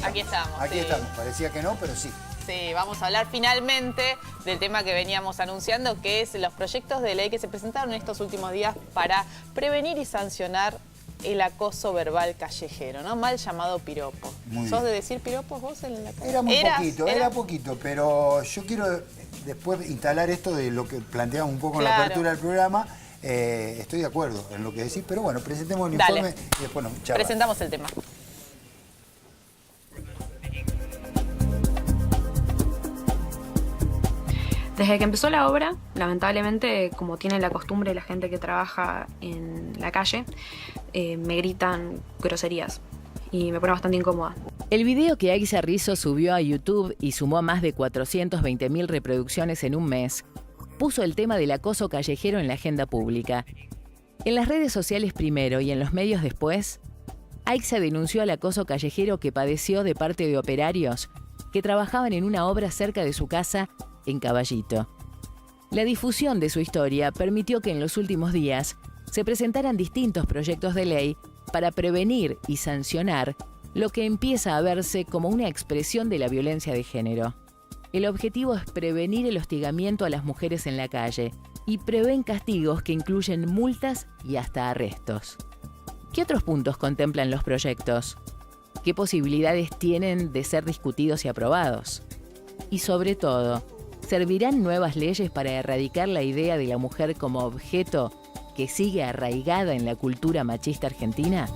Aquí estamos. Aquí sí. estamos. Parecía que no, pero sí. Sí, vamos a hablar finalmente del tema que veníamos anunciando, que es los proyectos de ley que se presentaron en estos últimos días para prevenir y sancionar el acoso verbal callejero, ¿no? Mal llamado piropo. Muy ¿Sos bien. de decir piropos vos en la calle? Era muy poquito, ¿Era? era poquito, pero yo quiero después instalar esto de lo que planteamos un poco en la Claro. apertura del programa. Estoy de acuerdo en lo que decís, pero bueno, presentemos el Dale. informe y después nos charlamos. Presentamos el tema. Desde que empezó la obra, lamentablemente, como tiene la costumbre la gente que trabaja en la calle, me gritan groserías y me pone bastante incómoda. El video que Aixa Rizzo subió a YouTube y sumó más de 420.000 reproducciones en un mes, puso el tema del acoso callejero en la agenda pública. En las redes sociales primero y en los medios después, Aixa denunció al acoso callejero que padeció de parte de operarios que trabajaban en una obra cerca de su casa en Caballito. La difusión de su historia permitió que en los últimos días se presentaran distintos proyectos de ley para prevenir y sancionar lo que empieza a verse como una expresión de la violencia de género. El objetivo es prevenir el hostigamiento a las mujeres en la calle y prevén castigos que incluyen multas y hasta arrestos. ¿Qué otros puntos contemplan los proyectos? ¿Qué posibilidades tienen de ser discutidos y aprobados? Y sobre todo, ¿servirán nuevas leyes para erradicar la idea de la mujer como objeto que sigue arraigada en la cultura machista argentina?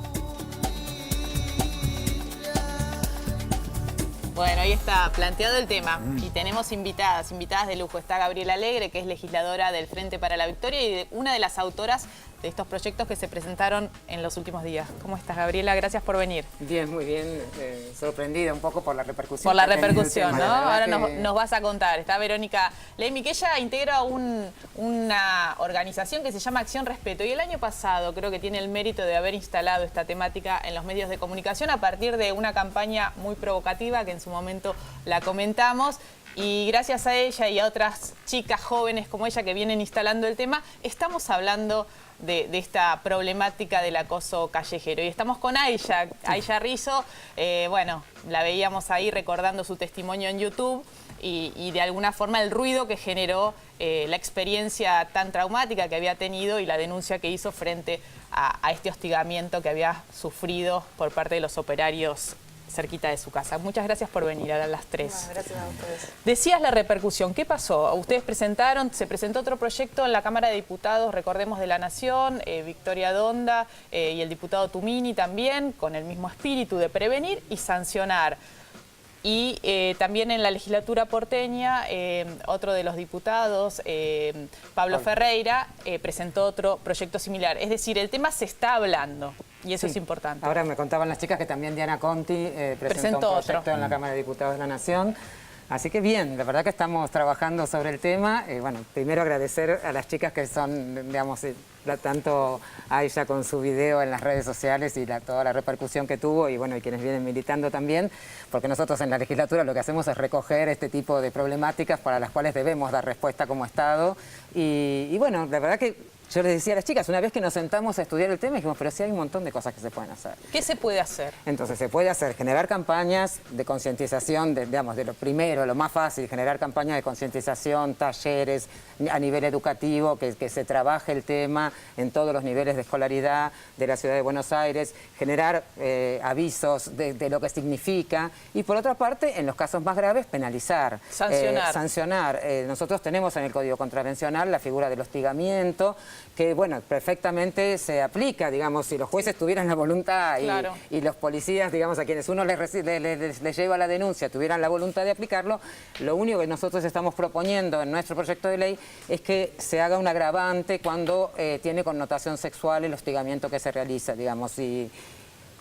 Bueno, ahí está planteado el tema y tenemos invitadas de lujo. Está Gabriela Alegre, que es legisladora del Frente para la Victoria y una de las autoras de estos proyectos que se presentaron en los últimos días. ¿Cómo estás, Gabriela? Gracias por venir. Bien, muy bien. Sorprendida un poco por la repercusión. Por la que ha tenido el repercusión, tema. ¿no? La verdad Ahora que- nos vas a contar. Está Verónica Leimi, que ella integra una organización que se llama Acción Respeto. Y el año pasado creo que tiene el mérito de haber instalado esta temática en los medios de comunicación a partir de una campaña muy provocativa que en su momento la comentamos. Y gracias a ella y a otras chicas jóvenes como ella que vienen instalando el tema, estamos hablando de esta problemática del acoso callejero. Y estamos con Aixa Rizzo. Bueno, la veíamos ahí recordando su testimonio en YouTube y de alguna forma el ruido que generó la experiencia tan traumática que había tenido y la denuncia que hizo frente a este hostigamiento que había sufrido por parte de los operarios cerquita de su casa. Muchas gracias por venir a las tres. Gracias a ustedes. Decías la repercusión. ¿Qué pasó? Ustedes se presentó otro proyecto en la Cámara de Diputados, recordemos, de la Nación, Victoria Donda y el diputado Tumini también, con el mismo espíritu de prevenir y sancionar. Y también en la legislatura porteña, otro de los diputados, Pablo Ferreira, presentó otro proyecto similar. Es decir, el tema se está hablando y eso Sí. es importante. Ahora me contaban las chicas que también Diana Conti presentó un proyecto otro. en la Cámara de Diputados de la Nación. Así que bien, la verdad que estamos trabajando sobre el tema. Bueno, primero agradecer a las chicas que son, digamos, tanto a ella con su video en las redes sociales y toda la repercusión que tuvo y bueno, y quienes vienen militando también, porque nosotros en la legislatura lo que hacemos es recoger este tipo de problemáticas para las cuales debemos dar respuesta como Estado. Y bueno, la verdad que yo les decía a las chicas, una vez que nos sentamos a estudiar el tema, dijimos, pero sí hay un montón de cosas que se pueden hacer. ¿Qué se puede hacer? Entonces se puede hacer, generar campañas de concientización, digamos, de lo primero, lo más fácil, generar campañas de concientización, talleres a nivel educativo, que se trabaje el tema en todos los niveles de escolaridad de la ciudad de Buenos Aires, generar avisos de lo que significa y por otra parte, en los casos más graves, penalizar. Sancionar. Nosotros tenemos en el Código Contravencional la figura del hostigamiento, que bueno, perfectamente se aplica, digamos, si los jueces tuvieran la voluntad Claro. y los policías, digamos, a quienes uno les lleva la denuncia, tuvieran la voluntad de aplicarlo, lo único que nosotros estamos proponiendo en nuestro proyecto de ley es que se haga un agravante cuando tiene connotación sexual el hostigamiento que se realiza, digamos, y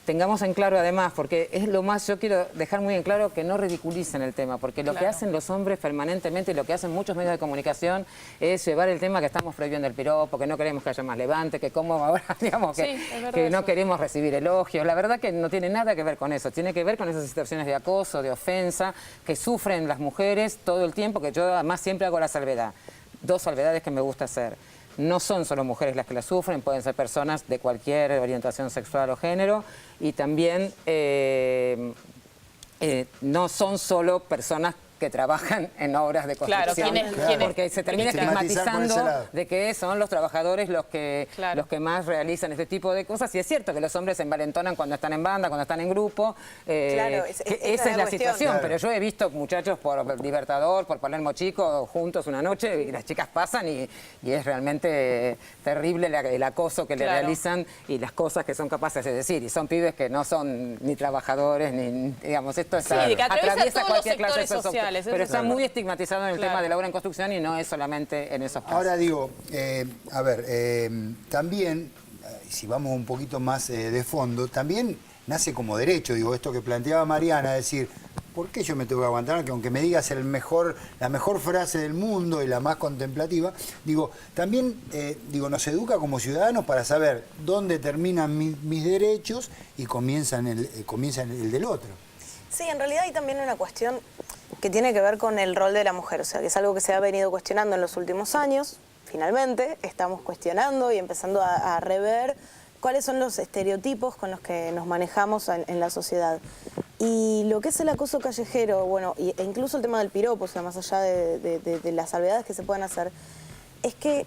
tengamos en claro además, porque es lo más, yo quiero dejar muy en claro que no ridiculicen el tema, porque lo que hacen los hombres permanentemente, lo que hacen muchos medios de comunicación es llevar el tema que estamos prohibiendo el piropo, que no queremos que haya más levante, que como ahora, digamos, que no queremos recibir elogios. La verdad que no tiene nada que ver con eso, tiene que ver con esas situaciones de acoso, de ofensa, que sufren las mujeres todo el tiempo, que yo además siempre hago la salvedad. Dos salvedades que me gusta hacer. No son solo mujeres las que la sufren, pueden ser personas de cualquier orientación sexual o género y también no son solo personas que trabajan en obras de construcción, porque se termina estigmatizando de que son los trabajadores los que más realizan este tipo de cosas, y es cierto que los hombres se envalentonan cuando están en banda, cuando están en grupo, esa es la situación, pero yo he visto muchachos por Libertador, por Palermo Chico, juntos una noche, y las chicas pasan y es realmente terrible el acoso que le realizan y las cosas que son capaces de decir, y son pibes que no son ni trabajadores, ni, digamos, esto atraviesa cualquier clase social. Pero está muy estigmatizado en el tema de la obra en construcción y no es solamente en esos casos. Ahora digo, a ver, también, si vamos un poquito más de fondo, también nace como derecho, digo, esto que planteaba Mariana, es decir, ¿por qué yo me tengo que aguantar? Que aunque me digas la mejor frase del mundo y la más contemplativa, digo, también nos educa como ciudadanos para saber dónde terminan mis derechos y comienza el del otro. Sí, en realidad hay también una cuestión que tiene que ver con el rol de la mujer, o sea, que es algo que se ha venido cuestionando en los últimos años. Finalmente estamos cuestionando y empezando a rever cuáles son los estereotipos con los que nos manejamos en la sociedad. Y lo que es el acoso callejero, bueno, e incluso el tema del piropo, o sea, más allá de las salvedades que se puedan hacer, es que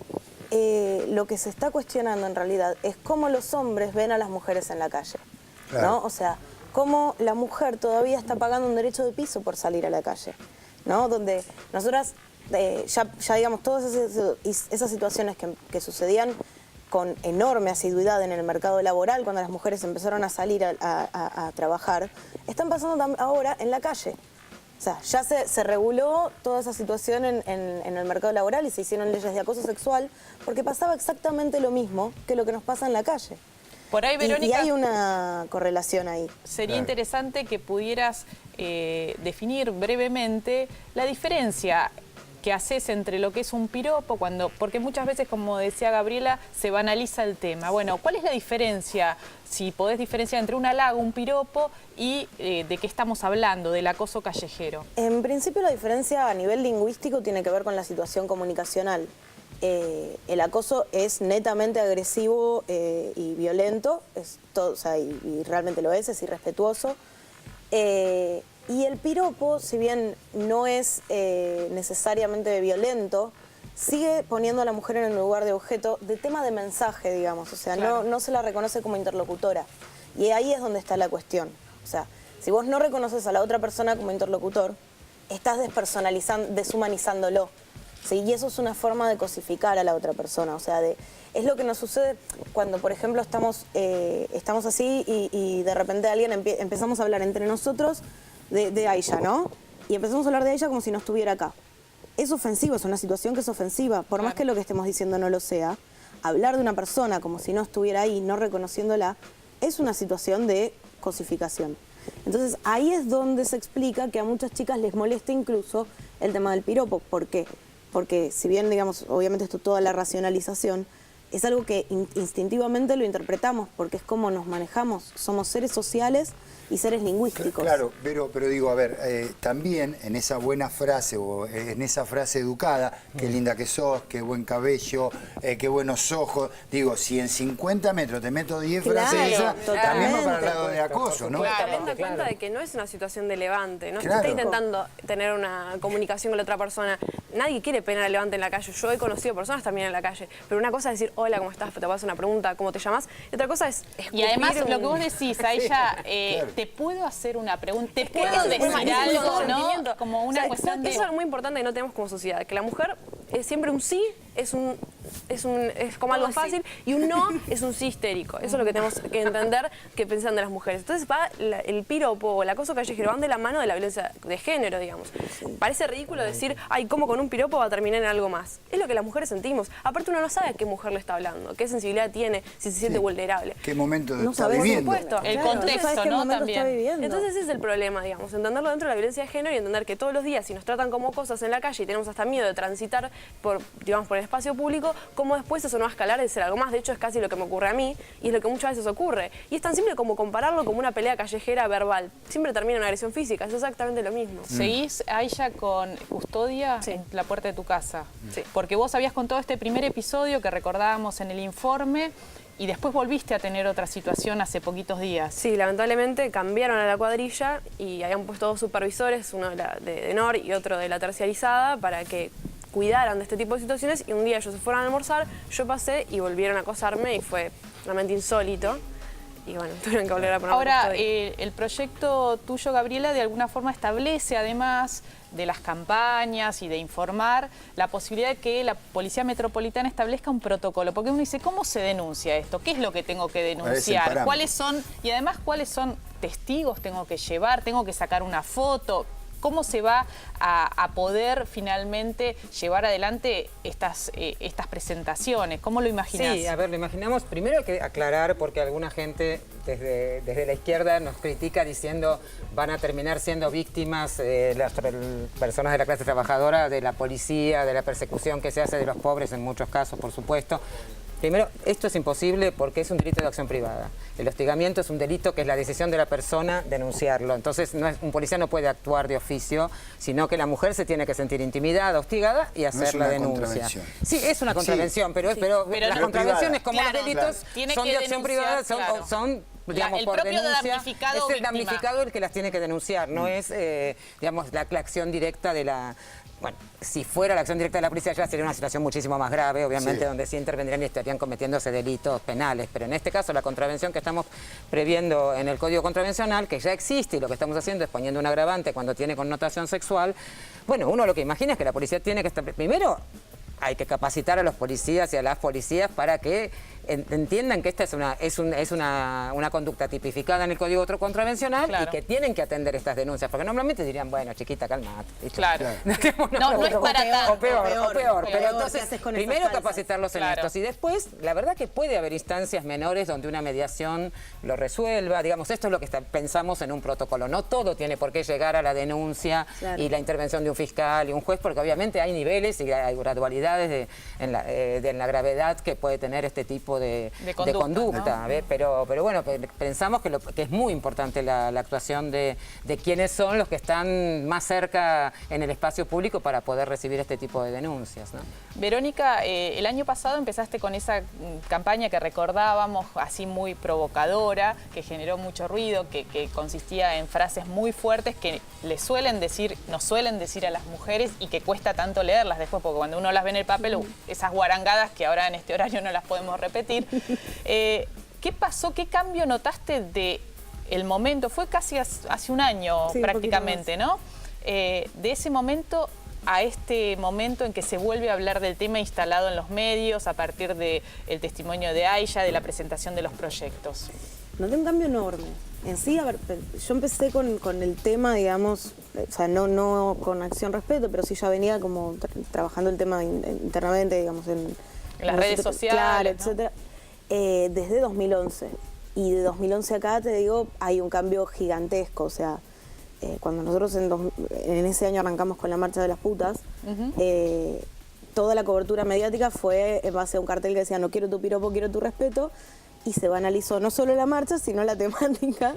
lo que se está cuestionando en realidad es cómo los hombres ven a las mujeres en la calle, ¿no? O sea, cómo la mujer todavía está pagando un derecho de piso por salir a la calle, ¿no? Donde nosotras, ya digamos, todas esas situaciones que sucedían con enorme asiduidad en el mercado laboral, cuando las mujeres empezaron a salir a trabajar, están pasando ahora en la calle. O sea, ya se reguló toda esa situación en el mercado laboral y se hicieron leyes de acoso sexual, porque pasaba exactamente lo mismo que lo que nos pasa en la calle. Por ahí, Verónica, y hay una correlación ahí. Sería interesante que pudieras definir brevemente la diferencia que haces entre lo que es un piropo, porque muchas veces, como decía Gabriela, se banaliza el tema. Bueno, ¿cuál es la diferencia, si podés diferenciar entre un halago, un piropo y de qué estamos hablando, del acoso callejero? En principio la diferencia a nivel lingüístico tiene que ver con la situación comunicacional. El acoso es netamente agresivo y violento, o sea, y realmente lo es irrespetuoso. Y el piropo, si bien no es necesariamente violento, sigue poniendo a la mujer en el lugar de objeto de tema de mensaje, digamos. O sea, no se la reconoce como interlocutora. Y ahí es donde está la cuestión. O sea, si vos no reconoces a la otra persona como interlocutor, estás deshumanizándolo. ¿Sí? Y eso es una forma de cosificar a la otra persona. O sea, es lo que nos sucede cuando, por ejemplo, estamos así y de repente empezamos a hablar entre nosotros de Aisha, ¿no? Y empezamos a hablar de Aisha como si no estuviera acá. Es ofensivo, es una situación que es ofensiva. Por más que lo que estemos diciendo no lo sea, hablar de una persona como si no estuviera ahí, no reconociéndola, es una situación de cosificación. Entonces, ahí es donde se explica que a muchas chicas les molesta incluso el tema del piropo. ¿Por qué? Porque si bien, digamos, obviamente esto toda la racionalización, es algo que instintivamente lo interpretamos, porque es como nos manejamos. Somos seres sociales y seres lingüísticos. Claro, pero digo, a ver, también en esa buena frase o en esa frase educada, qué linda que sos, qué buen cabello, qué buenos ojos, digo, si en 50 metros te meto 10 frases esas, también va para el lado de acoso, ¿no? Teniendo en cuenta de que no es una situación de levante, no se está intentando tener una comunicación con la otra persona. Nadie quiere penar al levante en la calle. Yo he conocido personas también en la calle, pero una cosa es decir, hola, ¿cómo estás? Te vas a hacer una pregunta, ¿cómo te llamas? Y otra cosa es y además, lo que vos decís, a ella, ¿te puedo hacer una pregunta? ¿Te puedo decir algo, no? Como una cuestión de... Eso es algo muy importante que no tenemos como sociedad, que la mujer es siempre un sí, es como algo fácil, y un no es un sí histérico. Eso es lo que tenemos que entender que piensan de las mujeres. Entonces el piropo o el acoso callejero van de la mano de la violencia de género, digamos. Parece ridículo decir, ay, ¿cómo con un piropo va a terminar en algo más? Es lo que las mujeres sentimos. Aparte uno no sabe a qué mujer le está hablando, qué sensibilidad tiene, si se siente vulnerable. ¿Qué momento está viviendo? Por supuesto. El contexto, ¿no? También. Entonces ese es el problema, digamos, entenderlo dentro de la violencia de género y entender que todos los días, si nos tratan como cosas en la calle y tenemos hasta miedo de transitar por el espacio público, cómo después eso no va a escalar de ser algo más. De hecho, es casi lo que me ocurre a mí y es lo que muchas veces ocurre. Y es tan simple como compararlo como una pelea callejera verbal. Siempre termina en una agresión física, es exactamente lo mismo. ¿Seguís, Aisha, con custodia en la puerta de tu casa? Sí. Porque vos habías contado este primer episodio que recordábamos en el informe, y después volviste a tener otra situación hace poquitos días. Sí, lamentablemente cambiaron a la cuadrilla y habían puesto dos supervisores, uno de NOR y otro de la terciarizada, para que cuidaran de este tipo de situaciones, y un día ellos se fueron a almorzar, yo pasé y volvieron a acosarme y fue realmente insólito. Y bueno, tuvieron que volver a poner. Ahora, el proyecto tuyo, Gabriela, de alguna forma establece, además de las campañas y de informar, la posibilidad de que la Policía Metropolitana establezca un protocolo. Porque uno dice, ¿cómo se denuncia esto? ¿Qué es lo que tengo que denunciar? ¿Cuáles son? Y además, ¿cuáles son testigos tengo que llevar? ¿Tengo que sacar una foto? ¿Cómo se va a poder finalmente llevar adelante estas presentaciones? ¿Cómo lo imaginás? Sí, a ver, lo imaginamos. Primero hay que aclarar, porque alguna gente desde la izquierda nos critica diciendo van a terminar siendo víctimas las personas de la clase trabajadora, de la policía, de la persecución que se hace de los pobres en muchos casos, por supuesto. Primero, esto es imposible porque es un delito de acción privada. El hostigamiento es un delito que es la decisión de la persona denunciarlo. Entonces, un policía no puede actuar de oficio, sino que la mujer se tiene que sentir intimidada, hostigada y hacer la denuncia. Sí, es una contravención, pero las contravenciones como los delitos son de acción privada, son digamos, por denuncia. Es el damnificado el que las tiene que denunciar, no es, digamos, la acción directa de la... Bueno, si fuera la acción directa de la policía ya sería una situación muchísimo más grave, obviamente, donde sí intervendrían y estarían cometiéndose delitos penales. Pero en este caso la contravención que estamos previendo en el Código Contravencional, que ya existe, y lo que estamos haciendo es poniendo un agravante cuando tiene connotación sexual, bueno, uno lo que imagina es que la policía tiene que estar... Primero, hay que capacitar a los policías y a las policías para que entiendan que esta es una conducta tipificada en el Código Contravencional y que tienen que atender estas denuncias, porque normalmente dirían, bueno, chiquita, calmate. Claro. No es para tanto. O peor. Pero entonces, primero capacitarlos en estos y después, la verdad que puede haber instancias menores donde una mediación lo resuelva. Digamos, esto es lo que pensamos en un protocolo. No todo tiene por qué llegar a la denuncia y la intervención de un fiscal y un juez, porque obviamente hay niveles y hay gradualidades en la gravedad que puede tener este tipo de conducta, ¿no? Pero bueno, pensamos que es muy importante la actuación de quienes son los que están más cerca en el espacio público para poder recibir este tipo de denuncias, ¿no? Verónica, el año pasado empezaste con esa campaña que recordábamos, así muy provocadora, que generó mucho ruido, que consistía en frases muy fuertes que nos suelen decir a las mujeres y que cuesta tanto leerlas después, porque cuando uno las ve en el papel, esas guarangadas que ahora en este horario no las podemos repetir. ¿Qué pasó? ¿Qué cambio notaste del momento? Fue casi hace un año prácticamente, ¿no? De ese momento a este momento en que se vuelve a hablar del tema instalado en los medios a partir del testimonio de Aisha, de la presentación de los proyectos. Noté un cambio enorme. En sí, a ver, yo empecé con el tema, digamos, o sea, no con Acción Respeto, pero sí ya venía como trabajando el tema internamente, digamos, en las redes sociales, claro, etcétera, desde 2011. Y de 2011 acá, te digo, hay un cambio gigantesco. O sea, cuando nosotros en ese año arrancamos con la Marcha de las Putas, toda la cobertura mediática fue en base a un cartel que decía no quiero tu piropo, quiero tu respeto. Y se banalizó no solo la marcha, sino la temática,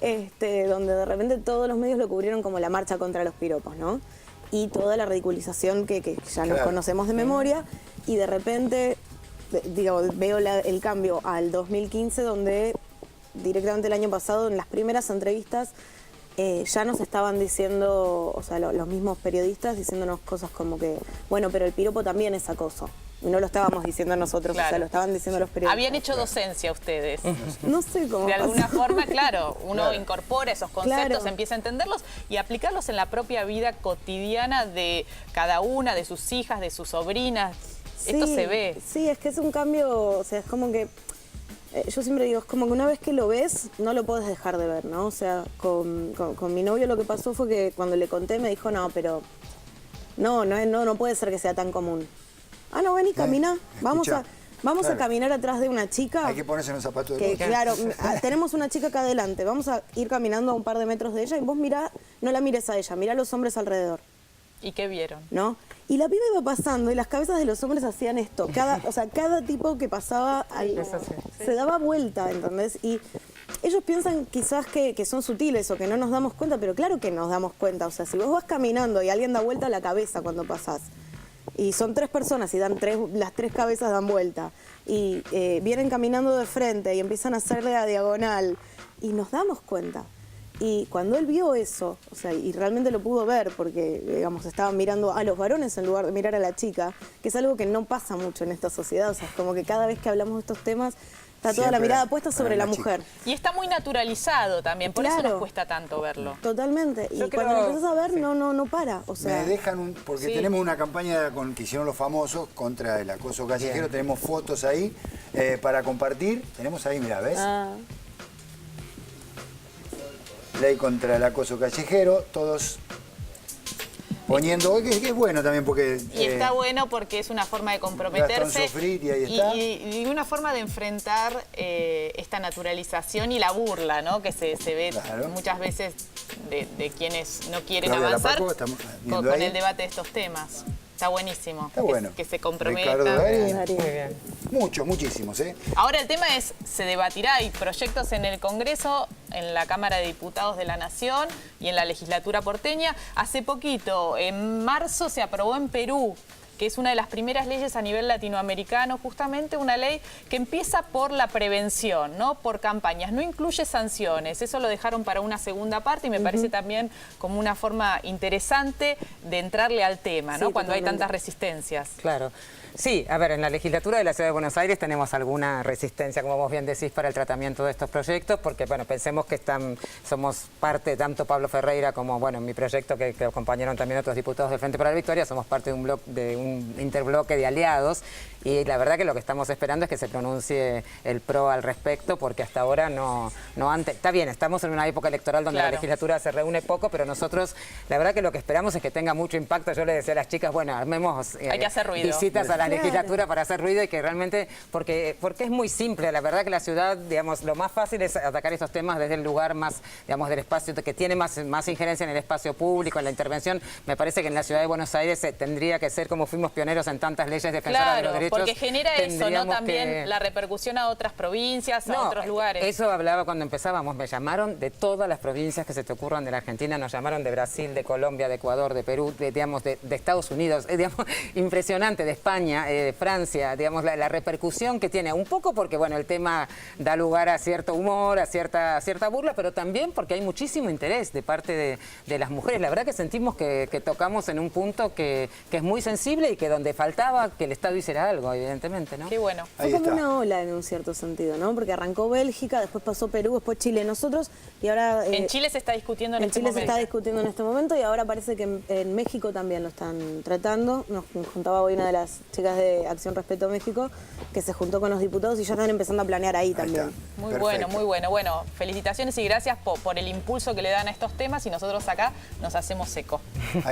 donde de repente todos los medios lo cubrieron como la marcha contra los piropos, ¿no? Y toda la ridiculización que ya nos conocemos de memoria, y de repente, digo, veo el cambio al 2015, donde directamente el año pasado, en las primeras entrevistas, ya nos estaban diciendo, o sea, los mismos periodistas diciéndonos cosas como que, bueno, pero el piropo también es acoso. Y no lo estábamos diciendo nosotros, o sea, lo estaban diciendo los periodistas. Habían hecho docencia ustedes. No sé cómo. De alguna forma, claro, uno incorpora esos conceptos, empieza a entenderlos y aplicarlos en la propia vida cotidiana de cada una, de sus hijas, de sus sobrinas. Esto se ve. Sí, es que es un cambio, o sea, es como que, yo siempre digo, es como que una vez que lo ves, no lo puedes dejar de ver, ¿no? O sea, con mi novio lo que pasó fue que cuando le conté me dijo, no, pero no puede ser que sea tan común. Ah, no, ven y camina. Vamos a caminar atrás de una chica. Hay que ponerse en los zapatos de que, claro, tenemos una chica acá adelante. Vamos a ir caminando a un par de metros de ella y vos mirá, no la mires a ella, mirá a los hombres alrededor. ¿Y qué vieron? ¿No? Y la piba iba pasando y las cabezas de los hombres hacían esto. Cada tipo que pasaba se daba vuelta, ¿entendés? Y ellos piensan quizás que son sutiles o que no nos damos cuenta, pero claro que nos damos cuenta. O sea, si vos vas caminando y alguien da vuelta a la cabeza cuando pasás, y son 3 personas y las 3 cabezas dan vuelta, y vienen caminando de frente y empiezan a hacerle a diagonal, y nos damos cuenta. Y cuando él vio eso, o sea, y realmente lo pudo ver, porque, digamos, estaban mirando a los varones en lugar de mirar a la chica, que es algo que no pasa mucho en esta sociedad, o sea, es como que cada vez que hablamos de estos temas, está toda la Siempre mirada puesta sobre la chica. mujer. Y está muy naturalizado también, por eso Claro. nos cuesta tanto verlo. Totalmente. Y Yo cuando creo- lo empezás a ver, no para. O sea, Me dejan porque Sí. tenemos una campaña que hicieron los famosos contra el acoso callejero. Tenemos fotos ahí para compartir. Tenemos ahí, mira, ¿ves? Ley contra el acoso callejero. Todos poniendo, que es bueno también porque... Y está bueno porque es una forma de comprometerse Gastón Sofriti, ahí está. y una forma de enfrentar esta naturalización y la burla, ¿no? Que se ve Claro. muchas veces de quienes no quieren Claudia avanzar Lapaco, estamos viendo con ahí. el debate de estos temas. Está buenísimo. Está bueno. Que se Ricardo comprometan. Darín. Darín. Muy bien. Muchísimos, ¿eh? Ahora el tema es, se debatirá, hay proyectos en el Congreso, en la Cámara de Diputados de la Nación y en la legislatura porteña. Hace poquito, en marzo, se aprobó en Perú, que es una de las primeras leyes a nivel latinoamericano, justamente una ley que empieza por la prevención, ¿no? Por campañas, no incluye sanciones, eso lo dejaron para una segunda parte y me parece también como una forma interesante de entrarle al tema, ¿no? Sí, Cuando hay totalmente. tantas resistencias. Claro. Sí, a ver, en la legislatura de la Ciudad de Buenos Aires tenemos alguna resistencia, como vos bien decís, para el tratamiento de estos proyectos, porque, bueno, pensemos que somos parte, tanto Pablo Ferreira como, bueno, en mi proyecto, que acompañaron también otros diputados del Frente para la Victoria, somos parte de un interbloque de aliados, y la verdad que lo que estamos esperando es que se pronuncie el PRO al respecto, porque hasta ahora no antes... Está bien, estamos en una época electoral donde Claro. la legislatura se reúne poco, pero nosotros, la verdad que lo que esperamos es que tenga mucho impacto. Yo le decía a las chicas, bueno, armemos Hay que hacer ruido. visitas a la Claro. legislatura para hacer ruido y que realmente, porque es muy simple, la verdad que la ciudad, digamos, lo más fácil es atacar estos temas desde el lugar más, digamos, del espacio, que tiene más injerencia en el espacio público, en la intervención. Me parece que en la Ciudad de Buenos Aires tendría que ser, como fuimos pioneros en tantas leyes defensoras de Claro, los derechos. porque genera eso, ¿no? tendríamos También que- la repercusión a otras provincias, a otros lugares. Eso hablaba cuando empezábamos, me llamaron de todas las provincias que se te ocurran de la Argentina, nos llamaron de Brasil, de Colombia, de Ecuador, de Perú, digamos, de Estados Unidos, digamos, impresionante, de España, de Francia, digamos, la repercusión que tiene, un poco porque, bueno, el tema da lugar a cierto humor, a cierta burla, pero también porque hay muchísimo interés de parte de las mujeres. La verdad que sentimos que tocamos en un punto que es muy sensible y que donde faltaba que el Estado hiciera algo, evidentemente, ¿no? Qué bueno. fue Ahí como está. una ola en un cierto sentido, ¿no? Porque arrancó Bélgica, después pasó Perú, después Chile, nosotros, y ahora... En Chile se está discutiendo en En este Chile se momento. está discutiendo en este momento y ahora parece que en México también lo están tratando. Nos juntaba hoy una de las chicas de Acción Respeto México que se juntó con los diputados y ya están empezando a planear ahí Ahí también. está. Muy Perfecto. bueno, muy bueno. Bueno, felicitaciones y gracias por el impulso que le dan a estos temas y nosotros acá nos hacemos eco.